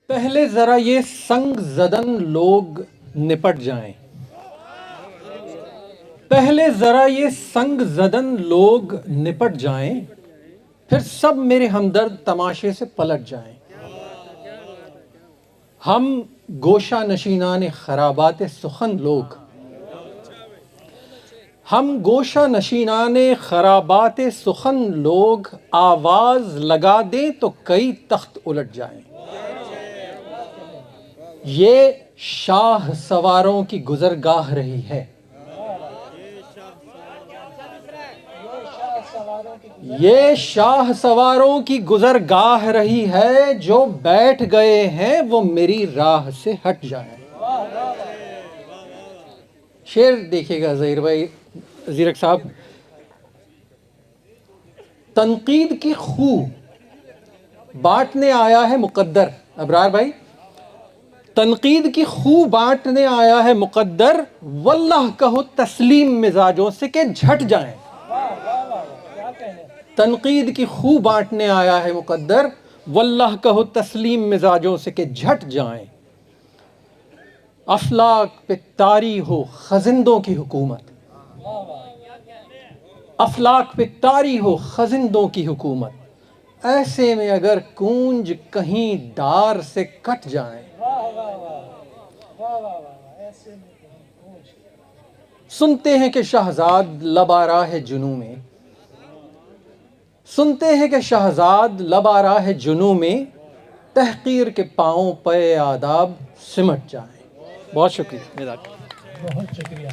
پہلے ذرا یہ سنگ زدن لوگ نپٹ جائیں، پہلے ذرا یہ سنگ زدن لوگ نپٹ جائیں، پھر سب میرے ہمدرد تماشے سے پلٹ جائیں۔ ہم گوشہ نشینان خرابات سخن لوگ، ہم گوشہ نشینان خرابات سخن لوگ آواز لگا دیں تو کئی تخت الٹ جائیں۔ یہ شاہ سواروں کی گزرگاہ رہی ہے، یہ شاہ سواروں کی گزرگاہ رہی ہے، جو بیٹھ گئے ہیں وہ میری راہ سے ہٹ جائیں۔ شعر دیکھیے گا ظہیر بھائی، زیرک صاحب، تنقید کی خو بانٹنے آیا ہے مقدر، ابرار بھائی، تنقید کی خو بانٹنے آیا ہے مقدر، واللہ کہو تسلیم مزاجوں سے کہ جھٹ جائیں۔ تنقید کی خو بانٹنے آیا ہے مقدر، واللہ کہو تسلیم مزاجوں سے کہ جھٹ جائیں۔ افلاک پہ طاری ہو خزندوں کی حکومت، افلاک پہ طاری ہو خزندوں کی حکومت، ایسے میں اگر کونج کہیں ڈار سے کٹ جائیں۔ سنتے ہیں کہ شہزاد لب آراہ جنوں میں، سنتے ہیں کہ شہزاد لب آراہ جنوں میں، تحقیر کے پاؤں پہ آداب سمٹ جائیں۔ بہت شکریہ۔ بہت شکریہ۔